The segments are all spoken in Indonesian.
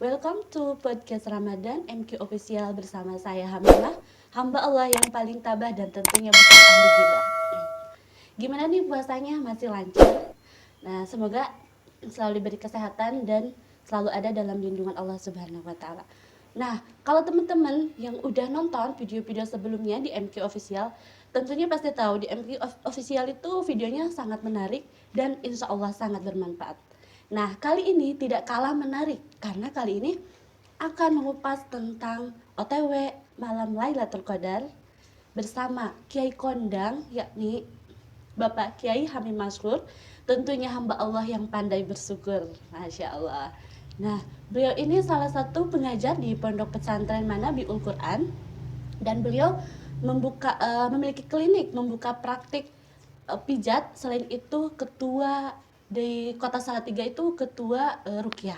Welcome to podcast Ramadan MQ Official bersama saya Hamilah, hamba Allah yang paling tabah dan tentunya bukan ahli gibah. Gimana nih puasanya? Masih lancar? Nah, semoga selalu diberi kesehatan dan selalu ada dalam lindungan Allah Subhanahu wa taala. Nah, kalau teman-teman yang udah nonton video-video sebelumnya di MQ Official, tentunya pasti tahu di MQ Official itu videonya sangat menarik dan insya Allah sangat bermanfaat. Nah, kali ini tidak kalah menarik karena kali ini akan mengupas tentang OTW malam Lailatul Qadar bersama Kiai Kondang, yakni Bapak Kiai Hamim Masrur, tentunya hamba Allah yang pandai bersyukur. Masya Allah. Nah, beliau ini salah satu pengajar di Pondok Pesantren Manabiul Quran dan beliau memiliki klinik, membuka praktik pijat. Selain itu ketua di Kota Salatiga itu ketua Rukyah.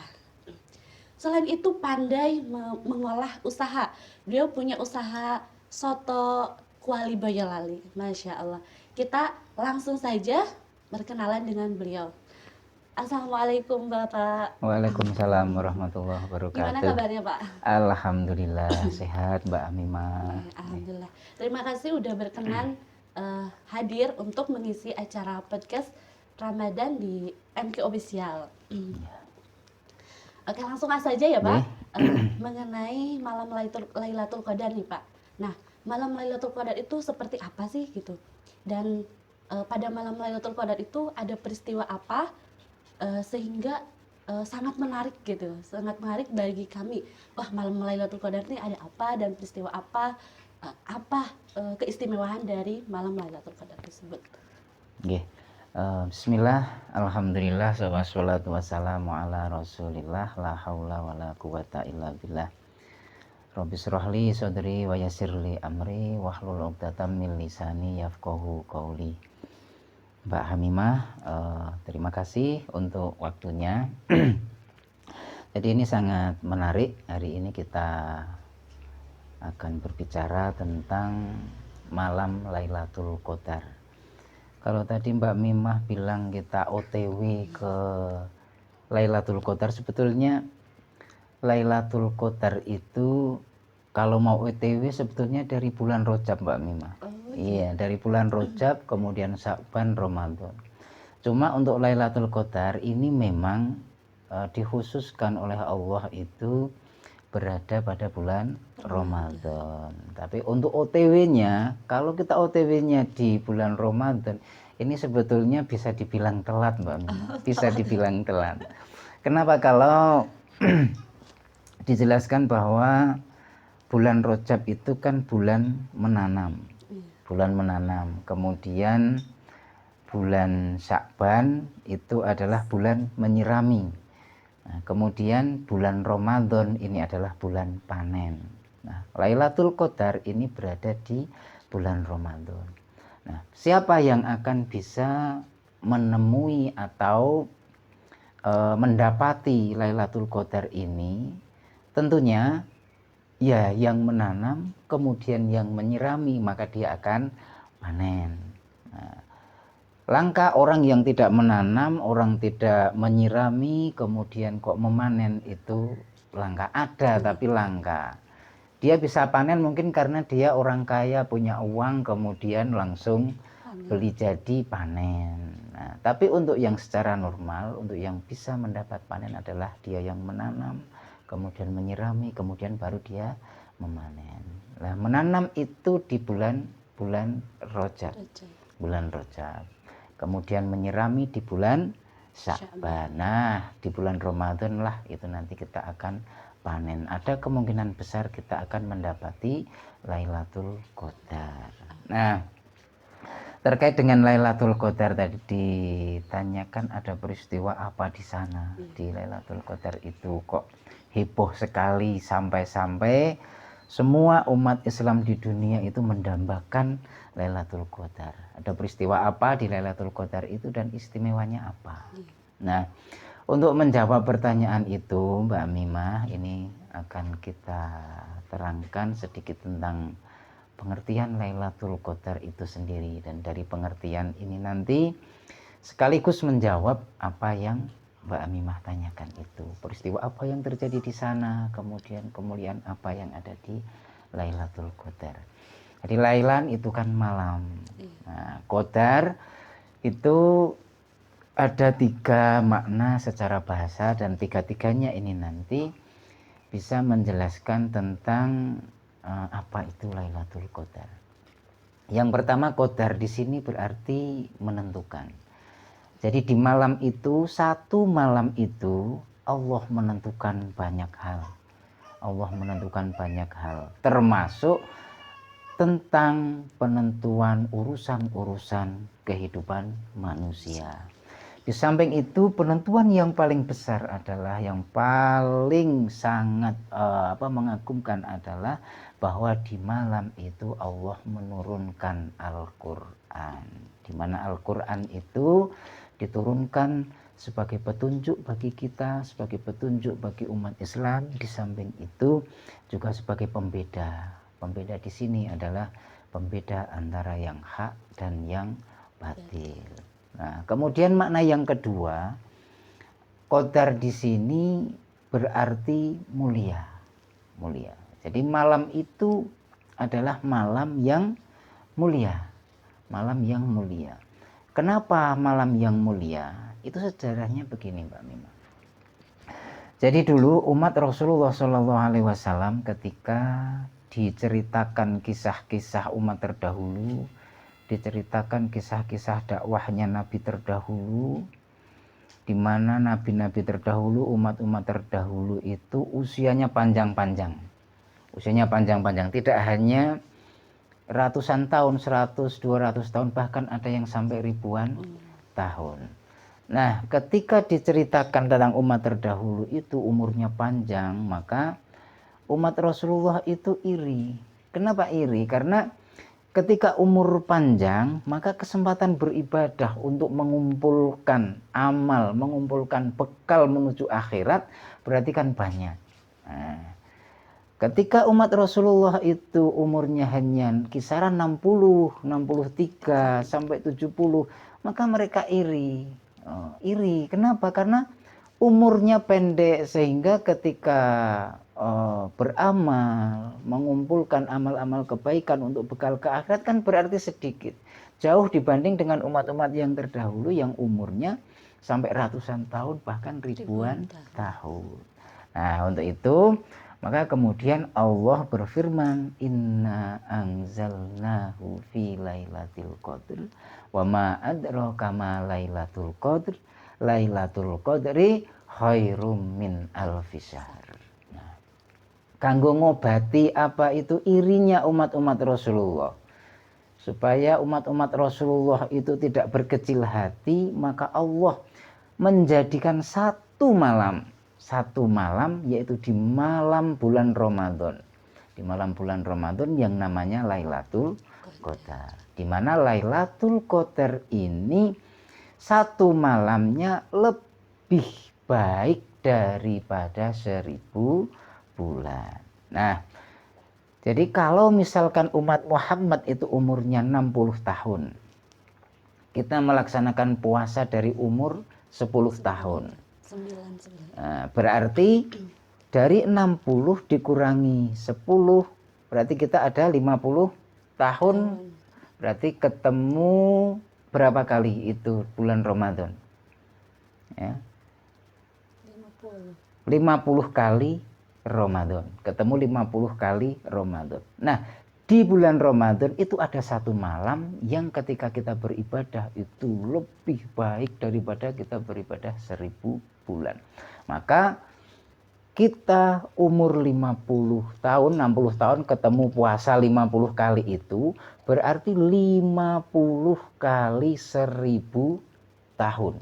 Selain itu pandai mengolah usaha. Beliau punya usaha soto kuali Boyolali. Masya Allah. Kita langsung saja berkenalan dengan beliau. Assalamualaikum Bapak. Waalaikumsalam warahmatullahi Gimana wabarakatuh. kabarnya Pak? Alhamdulillah sehat Mbak Amimah. Alhamdulillah. Terima kasih udah berkenan hadir untuk mengisi acara podcast Ramadan di MQ Official. Oke, langsung saja ya Pak. Mengenai malam Lailatul Qadar nih Pak. Nah, malam Lailatul Qadar itu seperti apa sih gitu? Dan pada malam Lailatul Qadar itu ada peristiwa apa sehingga sangat menarik gitu, sangat menarik bagi kami. Wah, malam Lailatul Qadar ini ada apa dan peristiwa apa keistimewaan dari malam Lailatul Qadar tersebut. Oke. Bismillah, alhamdulillah, wassalatu wassalamu ala rasulillah, la haula wa la quwata illa billah. Rabbi syrahli sadri wa yassirli amri wahlul 'uqdatam min lisani yafqahu qawli. Mbak Hamimah, terima kasih untuk waktunya. Jadi ini sangat menarik. Hari ini kita akan berbicara tentang malam Lailatul Qadar. Kalau tadi Mbak Mimah bilang kita OTW ke Lailatul Qadar, sebetulnya Lailatul Qadar itu kalau mau OTW sebetulnya dari bulan Rajab Mbak Mimah. Iya, dari bulan Rajab, kemudian Sya'ban, Ramadan. Cuma untuk Lailatul Qadar ini memang dikhususkan oleh Allah itu berada pada bulan Ramadan. Tapi untuk OTW-nya, kalau kita OTW-nya di bulan Ramadan, ini sebetulnya bisa dibilang telat Mbak Mimah. Bisa dibilang telat. Kenapa? Kalau dijelaskan bahwa bulan Rajab itu kan bulan menanam. Bulan menanam. Kemudian bulan Sya'ban itu adalah bulan menyirami. Nah, kemudian bulan Ramadan ini adalah bulan panen. Nah, Lailatul Qadar ini berada di bulan Ramadan. Nah, siapa yang akan bisa menemui atau mendapati Lailatul Qadar ini? Tentunya ya yang menanam, kemudian yang menyirami, maka dia akan panen. Nah, langka orang yang tidak menanam, orang tidak menyirami, kemudian kok memanen, itu langka. Ada tapi langka. Dia bisa panen mungkin karena dia orang kaya, punya uang, kemudian langsung beli jadi panen. Nah, tapi untuk yang secara normal, untuk yang bisa mendapat panen adalah dia yang menanam, kemudian menyirami, kemudian baru dia memanen. Nah, menanam itu di bulan Rajab. Bulan Rajab. Kemudian menyirami di bulan Sya'ban. Nah, di bulan Ramadan lah itu nanti kita akan panen. Ada kemungkinan besar kita akan mendapati Lailatul Qadar. Nah, terkait dengan Lailatul Qadar tadi ditanyakan ada peristiwa apa di sana di Lailatul Qadar itu, kok heboh sekali sampai-sampai semua umat Islam di dunia itu mendambakan Lailatul Qadar. Ada peristiwa apa di Lailatul Qadar itu dan istimewanya apa? Nah, untuk menjawab pertanyaan itu Mbak Mimah, ini akan kita terangkan sedikit tentang pengertian Lailatul Qadar itu sendiri. Dan dari pengertian ini nanti sekaligus menjawab apa yang Mbak Amimah tanyakan itu. Peristiwa apa yang terjadi di sana, kemudian kemuliaan apa yang ada di Lailatul Qadar. Jadi Lailan itu kan malam. Nah, Qadar itu ada 3 makna secara bahasa dan 3-tiganya ini nanti bisa menjelaskan tentang apa itu Lailatul Qadar. Yang pertama, Qadar di sini berarti menentukan. Jadi di malam itu, satu malam itu Allah menentukan banyak hal. Allah menentukan banyak hal, termasuk tentang penentuan urusan-urusan kehidupan manusia. Di samping itu, penentuan yang paling besar adalah yang paling sangat mengagumkan adalah bahwa di malam itu Allah menurunkan Al-Qur'an. Di mana Al-Qur'an itu diturunkan sebagai petunjuk bagi kita, sebagai petunjuk bagi umat Islam. Di samping itu juga sebagai pembeda. Pembeda di sini adalah pembeda antara yang hak dan yang batil. Nah, kemudian makna yang kedua, Qadar di sini berarti mulia. Mulia. Jadi malam itu adalah malam yang mulia. Malam yang mulia. Kenapa malam yang mulia? Itu sejarahnya begini, Mbak Mima. Jadi dulu umat Rasulullah SAW ketika diceritakan kisah-kisah umat terdahulu, diceritakan kisah-kisah dakwahnya Nabi terdahulu, di mana nabi-nabi terdahulu, umat-umat terdahulu itu usianya panjang-panjang. Usianya panjang-panjang, tidak hanya ratusan tahun, 100, 200 tahun, bahkan ada yang sampai ribuan tahun. Nah, ketika diceritakan tentang umat terdahulu itu umurnya panjang, maka umat Rasulullah itu iri. Kenapa iri? Karena ketika umur panjang, maka kesempatan beribadah untuk mengumpulkan amal, mengumpulkan bekal menuju akhirat berarti kan banyak. Nah, ketika umat Rasulullah itu umurnya hanya kisaran 60, 63 sampai 70, maka mereka iri. Iri, kenapa? Karena umurnya pendek sehingga ketika beramal, mengumpulkan amal-amal kebaikan untuk bekal ke akhirat kan berarti sedikit. Jauh dibanding dengan umat-umat yang terdahulu yang umurnya sampai ratusan tahun bahkan ribuan tahun. Nah, untuk itu maka kemudian Allah berfirman, Inna anzalnahu fi lailatul qadr wa ma adraka ma lailatul qadr lailatul qadri khairum min alfi syahr. Nah, kanggo ngobati apa itu irinya umat-umat Rasulullah, supaya umat-umat Rasulullah itu tidak berkecil hati, maka Allah menjadikan satu malam yaitu di malam bulan Ramadan. Di malam bulan Ramadan yang namanya Lailatul Qadar. Di mana Lailatul Qadar ini satu malamnya lebih baik daripada 1000 bulan. Nah, jadi kalau misalkan umat Muhammad itu umurnya 60 tahun, kita melaksanakan puasa dari umur 10 tahun. Nah, berarti dari 60 dikurangi 10, berarti kita ada 50 tahun. Berarti ketemu berapa kali itu bulan Ramadan? Ya. 50 kali Ramadan. Ketemu 50 kali Ramadan. Nah, di bulan Ramadan itu ada satu malam yang ketika kita beribadah itu lebih baik daripada kita beribadah 1000 bulan. Maka kita umur 50 tahun, 60 tahun ketemu puasa 50 kali itu berarti 50 kali 1000 tahun.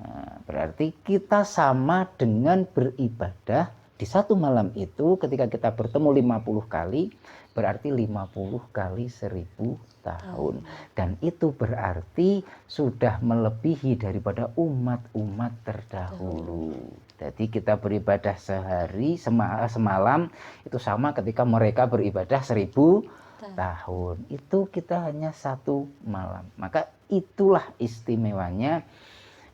Nah, berarti kita sama dengan beribadah di satu malam itu ketika kita bertemu 50 kali berarti 50 kali 1000 tahun. Dan itu berarti sudah melebihi daripada umat-umat terdahulu. Jadi kita beribadah sehari semalam itu sama ketika mereka beribadah 1000 tahun. Itu kita hanya satu malam. Maka itulah istimewanya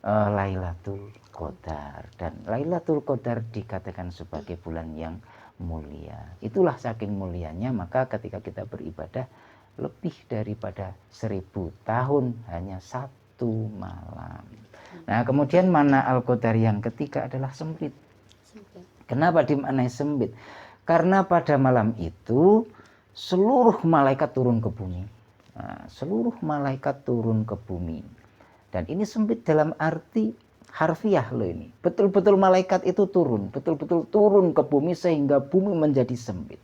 Lailatul Qadar, dan Lailatul Qadar dikatakan sebagai bulan yang mulia. Itulah saking mulianya maka ketika kita beribadah lebih daripada 1000 tahun hanya satu malam. Nah, kemudian mana Al-Qadar yang ketiga adalah sempit. Kenapa dimaknai sempit? Karena pada malam itu seluruh malaikat turun ke bumi. Nah, seluruh malaikat turun ke bumi. Dan ini sempit dalam arti harfiah loh ini. Betul-betul malaikat itu turun, betul-betul turun ke bumi sehingga bumi menjadi sempit.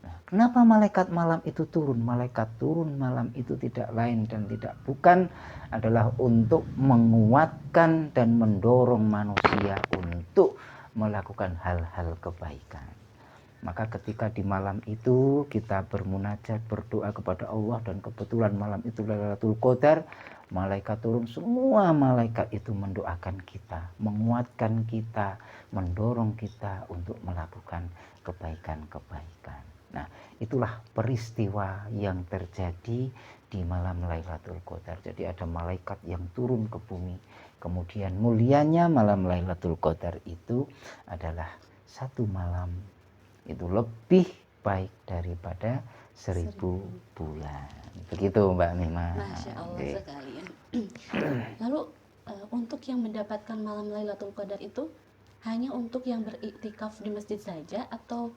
Nah, kenapa malaikat malam itu turun? Malaikat turun malam itu tidak lain dan tidak bukan adalah untuk menguatkan dan mendorong manusia untuk melakukan hal-hal kebaikan. Maka ketika di malam itu kita bermunajat, berdoa kepada Allah, dan kebetulan malam itu Lailatul Qadar, malaikat turun, semua malaikat itu mendoakan kita, menguatkan kita, mendorong kita untuk melakukan kebaikan-kebaikan. Nah, itulah peristiwa yang terjadi di malam Lailatul Qadar. Jadi ada malaikat yang turun ke bumi. Kemudian mulianya malam Lailatul Qadar itu adalah satu malam itu lebih baik daripada 1000 bulan. Begitu Mbak Mima. Masya Allah sekali. Lalu untuk yang mendapatkan malam Lailatul Qadar itu hanya untuk yang beriktikaf di masjid saja atau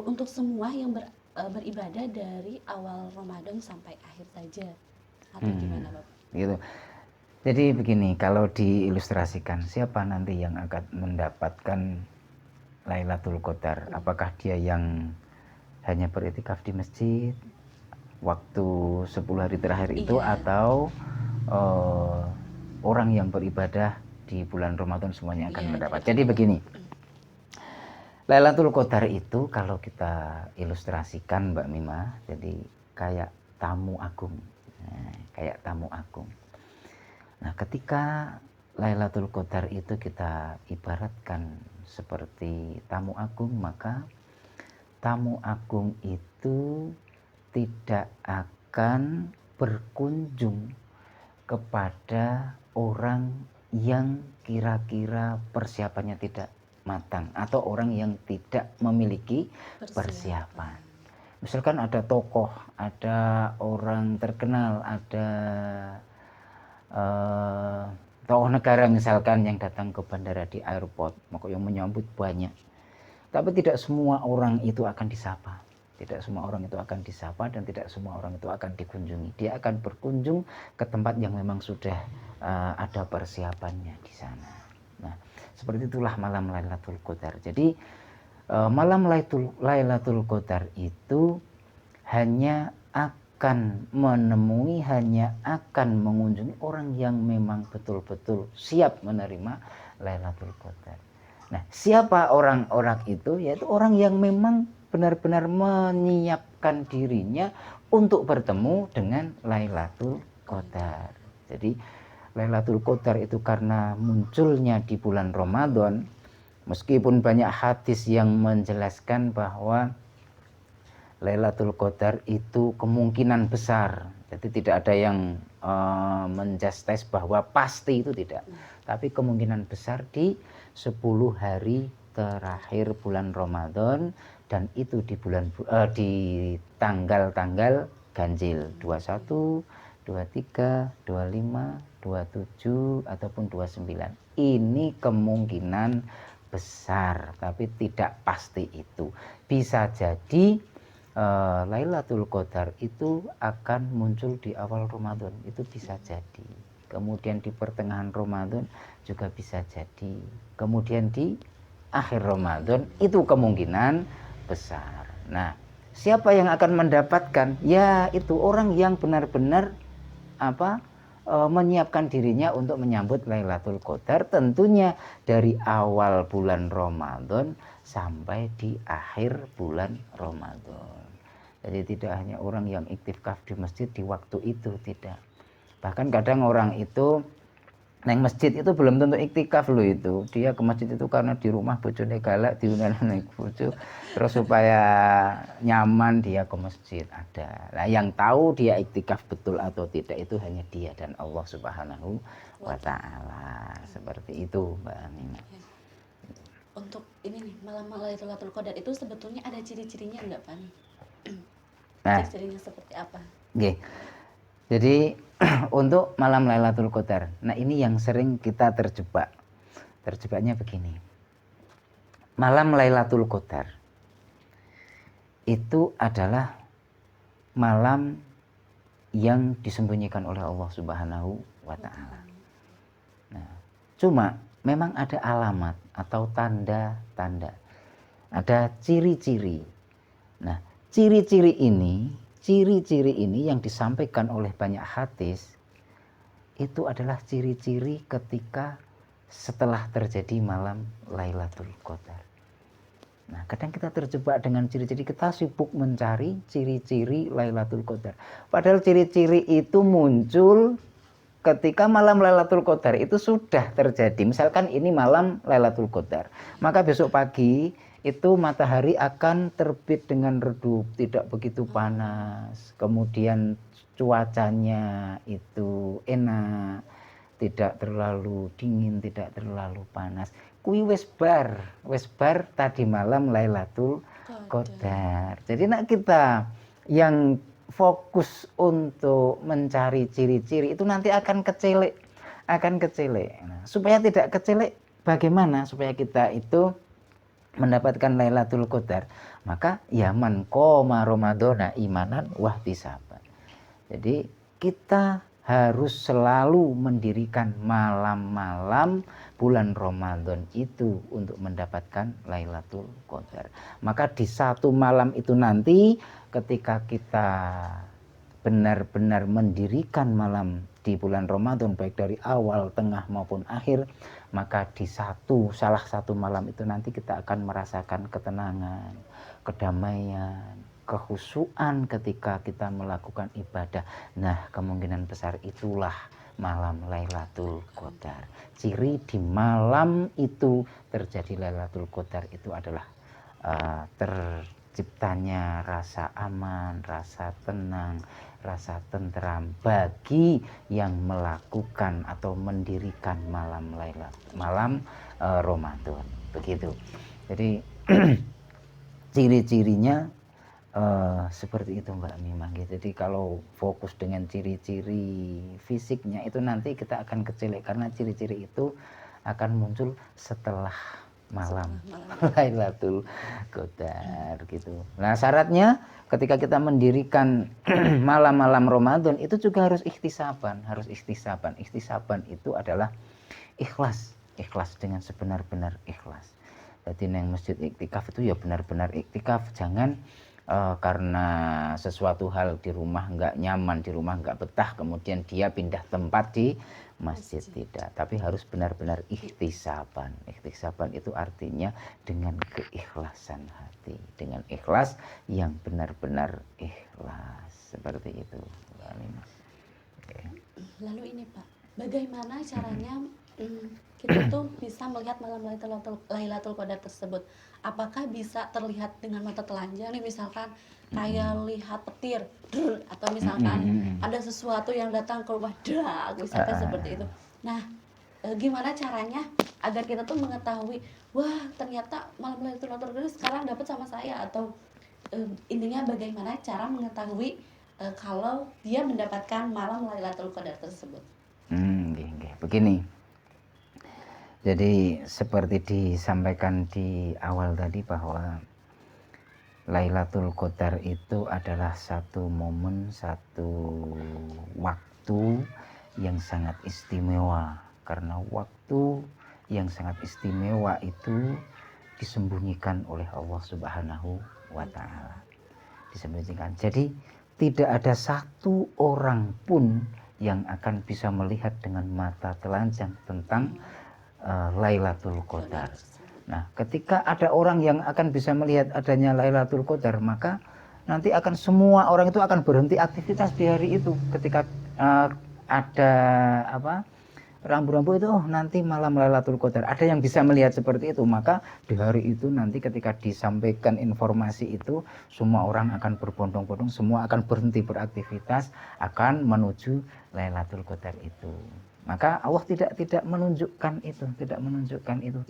untuk semua yang beribadah dari awal Ramadan sampai akhir saja, atau gimana Bapak? Gitu. Jadi begini, kalau diilustrasikan siapa nanti yang akan mendapatkan Lailatul Qadar? Apakah dia yang hanya beriktikaf di masjid waktu 10 hari terakhir itu, atau orang yang beribadah di bulan Ramadan semuanya akan mendapat? Jadi begini, Lailatul Qadar itu kalau kita ilustrasikan Mbak Mima, jadi kayak tamu agung. Kayak tamu agung. Nah, ketika Lailatul Qadar itu kita ibaratkan seperti tamu agung, maka tamu agung itu tidak akan berkunjung kepada orang yang kira-kira persiapannya tidak matang atau orang yang tidak memiliki persiapan. Misalkan ada tokoh, ada orang terkenal, ada tokoh negara misalkan yang datang ke bandara di airport, maka yang menyambut banyak. Tapi tidak semua orang itu akan disapa. Tidak semua orang itu akan disapa dan tidak semua orang itu akan dikunjungi. Dia akan berkunjung ke tempat yang memang sudah ada persiapannya di sana. Nah, seperti itulah malam Lailatul Qadar. Jadi malam Lailatul Qadar itu hanya akan menemui, hanya akan mengunjungi orang yang memang betul-betul siap menerima Lailatul Qadar. Nah, siapa orang-orang itu? Yaitu orang yang memang benar-benar menyiapkan dirinya untuk bertemu dengan Lailatul Qadar. Jadi Lailatul Qadar itu karena munculnya di bulan Ramadan, meskipun banyak hadis yang menjelaskan bahwa Lailatul Qadar itu kemungkinan besar, jadi tidak ada yang menjustis bahwa pasti, itu tidak, tapi kemungkinan besar di 10 hari terakhir bulan Ramadan, dan itu di tanggal-tanggal ganjil 21, 23, 25, 27 ataupun 29. Ini kemungkinan besar, tapi tidak pasti itu. Bisa jadi Lailatul Qadar itu akan muncul di awal Ramadan, itu bisa jadi. Kemudian di pertengahan Ramadan juga bisa jadi. Kemudian di akhir Ramadan, itu kemungkinan besar. Nah, siapa yang akan mendapatkan? Ya, itu orang yang benar-benar menyiapkan dirinya untuk menyambut Lailatul Qadar, tentunya dari awal bulan Ramadan sampai di akhir bulan Ramadan. Jadi tidak hanya orang yang iktikaf di masjid di waktu itu, tidak. Bahkan kadang orang itu neng masjid itu belum tentu iktikaf loh itu. Dia ke masjid itu karena di rumah bojone galak, diundang naik bojo. Terus supaya nyaman dia ke masjid ada. Nah, yang tahu dia iktikaf betul atau tidak itu hanya dia dan Allah Subhanahu wa taala. Seperti itu, Mbak Aminah. Untuk ini nih, malam Lailatul Qadar itu sebetulnya ada ciri-cirinya enggak, Pak? Nah, ciri-cirinya seperti apa? Oke. Jadi untuk malam Lailatul Qadar. Nah, ini yang sering kita terjebak. Terjebaknya begini. Malam Lailatul Qadar itu adalah malam yang disembunyikan oleh Allah Subhanahu wa taala. Nah, cuma memang ada alamat atau tanda-tanda. Ada ciri-ciri. Nah, ciri-ciri ini yang disampaikan oleh banyak hadis itu adalah ciri-ciri ketika setelah terjadi malam Lailatul Qadar. Nah, kadang kita terjebak dengan ciri-ciri, kita sibuk mencari ciri-ciri Lailatul Qadar. Padahal ciri-ciri itu muncul ketika malam Lailatul Qadar itu sudah terjadi. Misalkan ini malam Lailatul Qadar, maka besok pagi itu matahari akan terbit dengan redup, tidak begitu panas. Kemudian cuacanya itu enak, tidak terlalu dingin, tidak terlalu panas. Kui wis bar tadi malam Lailatul Qadar. Jadi nak kita yang fokus untuk mencari ciri-ciri itu nanti akan kecelek. Nah, supaya tidak kecelek, bagaimana supaya kita itu mendapatkan Lailatul Qadar? Maka ya man qoma Ramadhana imanan wahtisaban. Jadi kita harus selalu mendirikan malam-malam bulan Ramadan itu untuk mendapatkan Lailatul Qadar. Maka di satu malam itu nanti ketika kita benar-benar mendirikan malam di bulan Ramadan baik dari awal, tengah maupun akhir, maka di salah satu malam itu nanti kita akan merasakan ketenangan, kedamaian, kekhusyuan ketika kita melakukan ibadah. Nah, kemungkinan besar itulah malam Lailatul Qadar. Ciri di malam itu terjadi Lailatul Qadar itu adalah terciptanya rasa aman, rasa tenang, rasa tentram bagi yang melakukan atau mendirikan malam Ramadan. Begitu. Jadi ciri-cirinya seperti itu Mbak Mimah. Jadi kalau fokus dengan ciri-ciri fisiknya itu nanti kita akan kecelek karena ciri-ciri itu akan muncul setelah malam Lailatul Qadar gitu. Nah, syaratnya ketika kita mendirikan malam-malam Ramadan itu juga harus ikhtisaban. Ikhtisaban itu adalah ikhlas dengan sebenar-benar ikhlas. Jadi yang masjid iktikaf itu ya benar-benar iktikaf, jangan karena sesuatu hal di rumah nggak nyaman, di rumah nggak betah, kemudian dia pindah tempat di masjid. Tidak, tapi harus benar-benar ikhtisaban. Ikhtisaban itu artinya dengan keikhlasan hati, dengan ikhlas yang benar-benar ikhlas, seperti itu. Oke. Lalu ini Pak, bagaimana caranya kita tuh bisa melihat malam Lailatul Qadar tersebut? Apakah bisa terlihat dengan mata telanjang nih, misalkan kayak lihat petir atau misalkan ada sesuatu yang datang ke rumah misalkan seperti itu. Nah, gimana caranya agar kita tuh mengetahui, wah ternyata malam Lailatul Qadar sekarang dapat sama saya, atau intinya bagaimana cara mengetahui kalau dia mendapatkan malam Lailatul Qadar tersebut? Begini. Jadi seperti disampaikan di awal tadi bahwa Lailatul Qadar itu adalah satu momen, satu waktu yang sangat istimewa. Karena waktu yang sangat istimewa itu disembunyikan oleh Allah Subhanahu wa taala. Disembunyikan. Jadi tidak ada satu orang pun yang akan bisa melihat dengan mata telanjang tentang Lailatul Qadar. Nah, ketika ada orang yang akan bisa melihat adanya Lailatul Qadar, maka nanti akan semua orang itu akan berhenti aktivitas di hari itu. Ketika ada rambu-rambu itu nanti malam Lailatul Qadar. Ada yang bisa melihat seperti itu, maka di hari itu nanti ketika disampaikan informasi itu, semua orang akan berbondong-bondong, semua akan berhenti beraktivitas, akan menuju Lailatul Qadar itu. Maka Allah tidak menunjukkan itu,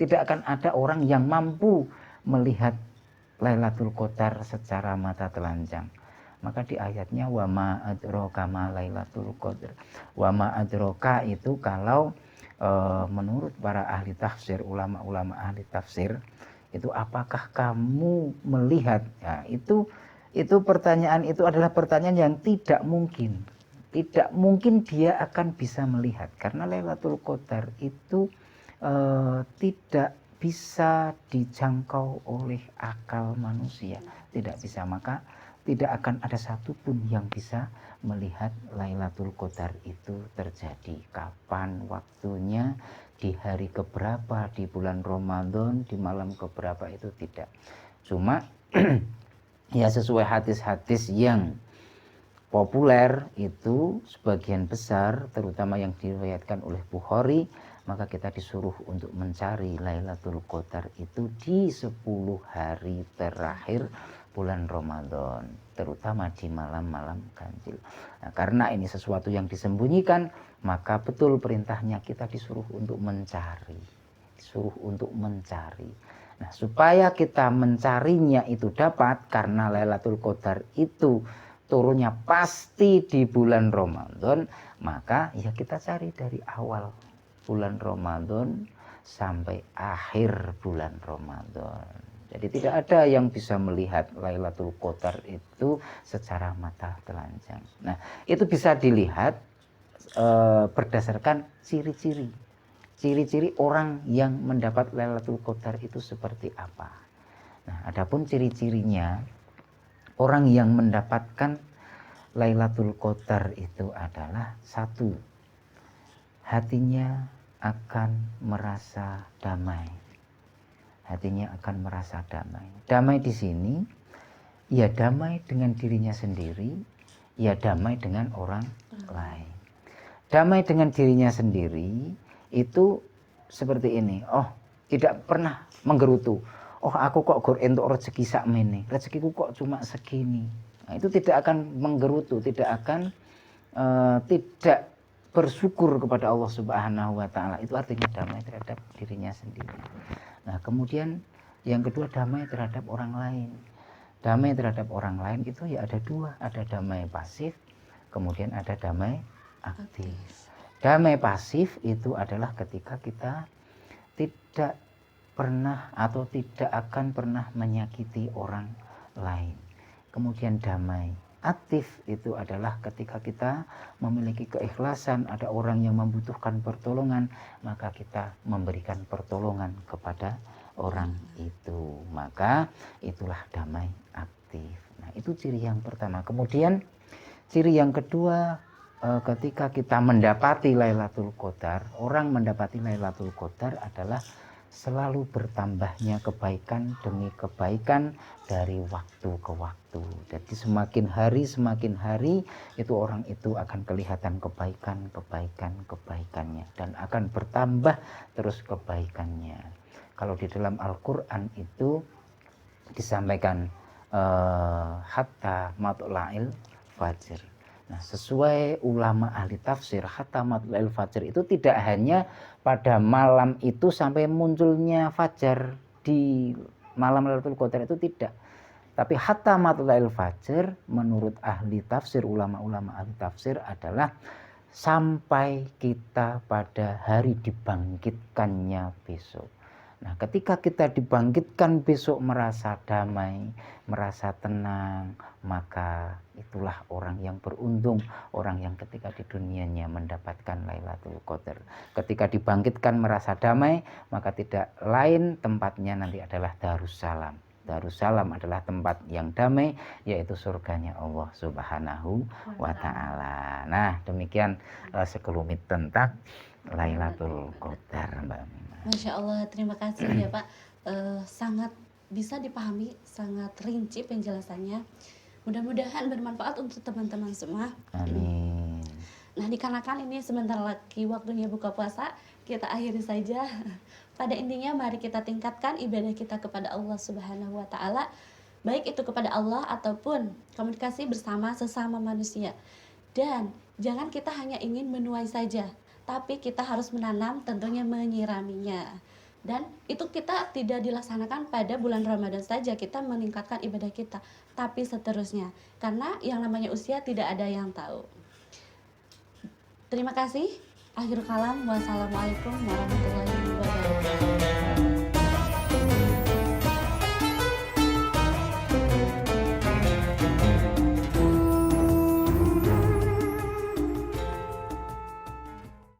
tidak akan ada orang yang mampu melihat Lailatul Qadar secara mata telanjang. Maka di ayatnya wa ma adraka ma Lailatul Qadar. Wa ma adraka itu kalau menurut para ahli tafsir, ulama-ulama ahli tafsir, itu apakah kamu melihat? Ya, itu pertanyaan itu adalah pertanyaan yang tidak mungkin. Tidak mungkin dia akan bisa melihat karena Lailatul Qadar itu tidak bisa dijangkau oleh akal manusia, tidak bisa. Maka tidak akan ada satupun yang bisa melihat Lailatul Qadar itu terjadi. Kapan waktunya, di hari keberapa, di bulan Ramadan, di malam keberapa, itu tidak. Cuma ya sesuai hadis-hadis yang populer itu sebagian besar, terutama yang diriwayatkan oleh Bukhari, maka kita disuruh untuk mencari Lailatul Qadar itu di 10 hari terakhir bulan Ramadan, terutama di malam-malam ganjil. Nah, karena ini sesuatu yang disembunyikan, maka betul perintahnya kita disuruh untuk mencari. Nah, supaya kita mencarinya itu dapat, karena Lailatul Qadar itu turunnya pasti di bulan Ramadan, maka ya kita cari dari awal bulan Ramadan sampai akhir bulan Ramadan. Jadi tidak ada yang bisa melihat Lailatul Qadar itu secara mata telanjang. Nah, itu bisa dilihat berdasarkan ciri-ciri. Ciri-ciri orang yang mendapat Lailatul Qadar itu seperti apa. Nah, adapun ciri-cirinya orang yang mendapatkan Lailatul Qadar itu adalah: satu, hatinya akan merasa damai. Damai di sini ya damai dengan dirinya sendiri, ya damai dengan orang lain. Damai dengan dirinya sendiri itu seperti ini: oh, tidak pernah menggerutu. Oh, aku kok gur entuk rezeki sakmene, rezekiku kok cuma segini. Nah, itu tidak akan menggerutu, tidak akan tidak bersyukur kepada Allah Subhanahu wa taala. Itu artinya damai terhadap dirinya sendiri. Nah, kemudian yang kedua, damai terhadap orang lain. Damai terhadap orang lain itu ya ada dua, ada damai pasif, kemudian ada damai aktif. Damai pasif itu adalah ketika kita tidak pernah atau tidak akan pernah menyakiti orang lain. Kemudian damai aktif itu adalah ketika kita memiliki keikhlasan, ada orang yang membutuhkan pertolongan, maka kita memberikan pertolongan kepada orang itu. Maka itulah damai aktif. Nah, itu ciri yang pertama. Kemudian ciri yang kedua, ketika kita mendapati Lailatul Qadar, orang mendapati Lailatul Qadar adalah selalu bertambahnya kebaikan demi kebaikan dari waktu ke waktu. Jadi semakin hari itu orang itu akan kelihatan kebaikannya dan akan bertambah terus kebaikannya. Kalau di dalam Al-Qur'an itu disampaikan hatta matla'il fajr. Nah, sesuai ulama ahli tafsir, hatta matla'il fajr itu tidak hanya pada malam itu sampai munculnya fajar di malam Lailatul Qadar, itu tidak. Tapi hatta matla'il fajr menurut ahli tafsir, ulama-ulama ahli tafsir adalah sampai kita pada hari dibangkitkannya besok. Nah, ketika kita dibangkitkan besok merasa damai, merasa tenang, maka itulah orang yang beruntung, orang yang ketika di dunianya mendapatkan Lailatul Qadar. Ketika dibangkitkan merasa damai, maka tidak lain tempatnya nanti adalah Darussalam. Darussalam adalah tempat yang damai, yaitu surganya Allah Subhanahu wa taala. Nah, demikian sekelumit tentang Lailatul Qadar, Mbak. Masya Allah, terima kasih ya Pak. Sangat bisa dipahami, sangat rinci penjelasannya. Mudah-mudahan bermanfaat untuk teman-teman semua. Amin. Nah, dikarenakan ini sebentar lagi waktunya buka puasa, kita akhiri saja. Pada intinya mari kita tingkatkan ibadah kita kepada Allah Subhanahu wa taala, baik itu kepada Allah ataupun komunikasi bersama sesama manusia. Dan jangan kita hanya ingin menuai saja, tapi kita harus menanam, tentunya menyiraminya. Dan itu kita tidak dilaksanakan pada bulan Ramadan saja, kita meningkatkan ibadah kita, tapi seterusnya. Karena yang namanya usia tidak ada yang tahu. Terima kasih. Akhir kalam. Wassalamualaikum warahmatullahi wabarakatuh.